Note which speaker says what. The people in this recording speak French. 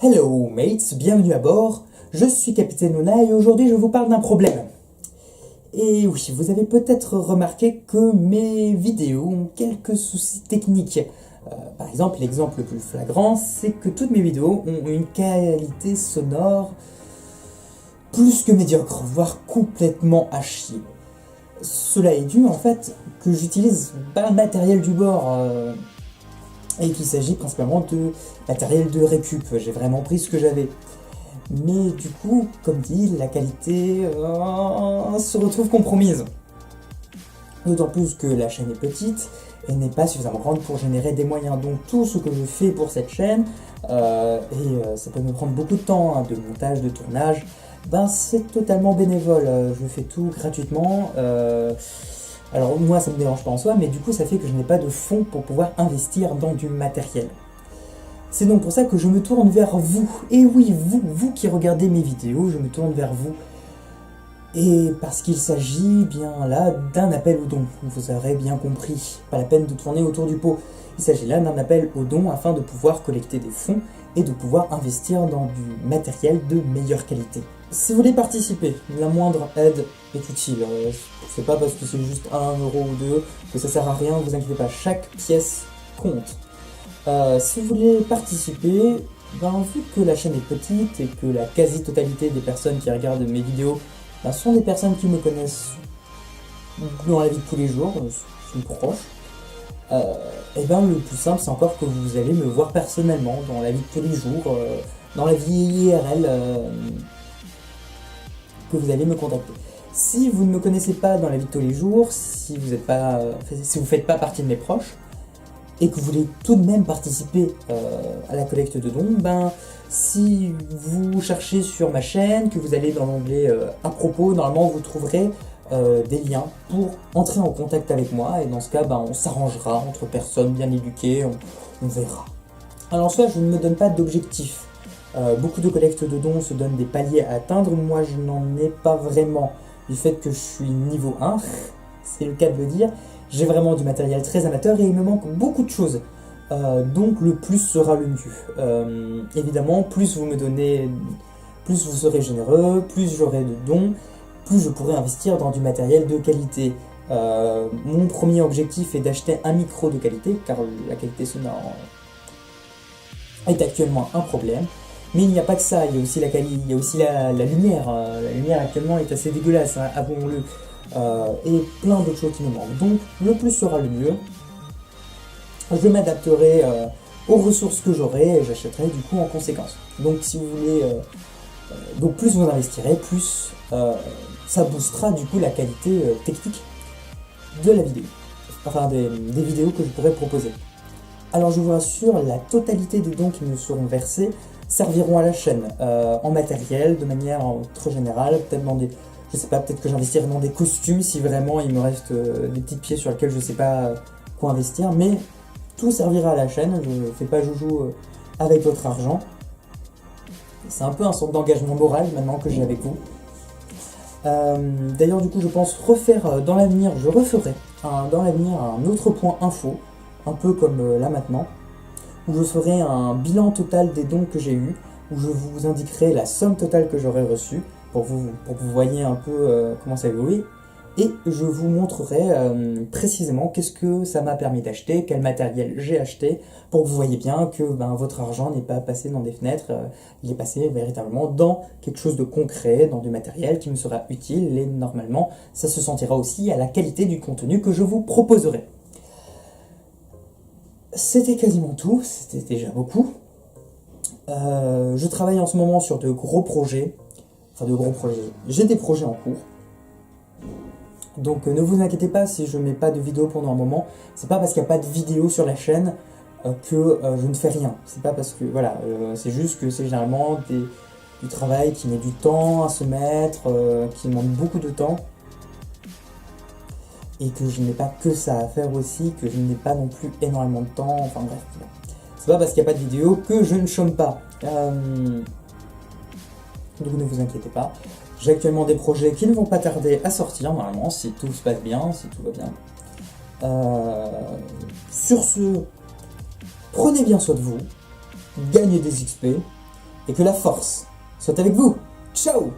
Speaker 1: Hello mates, bienvenue à bord, je suis Capitaine Luna et aujourd'hui je vous parle d'un problème. Et oui, vous avez peut-être remarqué que mes vidéos ont quelques soucis techniques. Par exemple, l'exemple le plus flagrant, c'est que toutes mes vidéos ont une qualité sonore plus que médiocre, voire complètement à chier. Cela est dû en fait que j'utilise pas le matériel du bord et qu'il s'agit principalement de matériel de récup. J'ai vraiment pris ce que j'avais. Mais du coup, comme dit, la qualité se retrouve compromise. D'autant plus que la chaîne est petite et n'est pas suffisamment grande pour générer des moyens. Donc tout ce que je fais pour cette chaîne, ça peut me prendre beaucoup de temps, de montage, de tournage, c'est totalement bénévole. Je fais tout gratuitement. Alors moi ça me dérange pas en soi, mais du coup ça fait que je n'ai pas de fonds pour pouvoir investir dans du matériel. C'est donc pour ça que je me tourne vers vous. Et oui, vous qui regardez mes vidéos, je me tourne vers vous. Et parce qu'il s'agit bien là d'un appel au don. Vous aurez bien compris. Pas la peine de tourner autour du pot. Il s'agit là d'un appel au don afin de pouvoir collecter des fonds et de pouvoir investir dans du matériel de meilleure qualité. Si vous voulez participer, la moindre aide est utile. C'est pas parce que c'est juste 1 euro ou 2 que ça sert à rien, ne vous inquiétez pas, chaque pièce compte. Si vous voulez participer, vu que la chaîne est petite et que la quasi-totalité des personnes qui regardent mes vidéos sont des personnes qui me connaissent dans la vie de tous les jours, sont proches, le plus simple c'est encore que vous allez me voir personnellement dans la vie de tous les jours, dans la vie IRL, que vous allez me contacter. Si vous ne me connaissez pas dans la vie de tous les jours, si vous ne faites pas partie de mes proches, et que vous voulez tout de même participer à la collecte de dons, si vous cherchez sur ma chaîne, que vous allez dans l'onglet à propos, normalement vous trouverez des liens pour entrer en contact avec moi, et dans ce cas, on s'arrangera entre personnes bien éduquées, on verra. Alors en soi, je ne me donne pas d'objectif. Beaucoup de collectes de dons se donnent des paliers à atteindre, moi je n'en ai pas vraiment, du fait que je suis niveau 1, c'est le cas de le dire. J'ai vraiment du matériel très amateur et il me manque beaucoup de choses. Donc le plus sera le mieux. Évidemment, plus vous me donnez, plus vous serez généreux, plus j'aurai de dons, plus je pourrai investir dans du matériel de qualité. Mon premier objectif est d'acheter un micro de qualité, car la qualité sonore est actuellement un problème. Mais il n'y a pas que ça, il y a aussi la lumière. La lumière actuellement est assez dégueulasse, avouons-le. Et plein d'autres choses qui me manquent. Donc le plus sera le mieux. Je m'adapterai aux ressources que j'aurai et j'achèterai du coup en conséquence. Donc si vous voulez, donc plus vous investirez, plus ça boostera du coup la qualité technique de la vidéo. Enfin des vidéos que je pourrais proposer. Alors je vous rassure, la totalité des dons qui me seront versés serviront à la chaîne en matériel de manière très générale, peut-être dans des... Je sais pas, peut-être que j'investirai dans des costumes si vraiment il me reste des petites pièces sur lesquelles je sais pas quoi investir, mais tout servira à la chaîne, je ne fais pas joujou avec votre argent. C'est un peu un sorte d'engagement moral maintenant que j'ai avec vous. D'ailleurs du coup je pense refaire dans l'avenir, je referai dans l'avenir un autre point info, un peu comme là maintenant, où je ferai un bilan total des dons que j'ai eus, où je vous indiquerai la somme totale que j'aurai reçue, pour que vous voyez un peu comment ça évolue, et je vous montrerai précisément qu'est-ce que ça m'a permis d'acheter, quel matériel j'ai acheté, pour que vous voyez bien que votre argent n'est pas passé dans des fenêtres, il est passé véritablement dans quelque chose de concret, dans du matériel qui me sera utile, et normalement ça se sentira aussi à la qualité du contenu que je vous proposerai. C'était quasiment tout, c'était déjà beaucoup. Je travaille en ce moment sur de gros projets. J'ai des projets en cours. Donc ne vous inquiétez pas si je mets pas de vidéo pendant un moment. C'est pas parce qu'il n'y a pas de vidéo sur la chaîne que je ne fais rien. C'est pas parce que c'est juste que c'est généralement du travail qui met du temps à se mettre, qui demande beaucoup de temps. Et que je n'ai pas que ça à faire aussi, que je n'ai pas non plus énormément de temps, enfin bref. C'est pas parce qu'il n'y a pas de vidéo que je ne chôme pas. Donc ne vous inquiétez pas. J'ai actuellement des projets qui ne vont pas tarder à sortir, normalement, si tout se passe bien, si tout va bien. Sur ce, prenez bien soin de vous, gagnez des XP, et que la force soit avec vous. Ciao!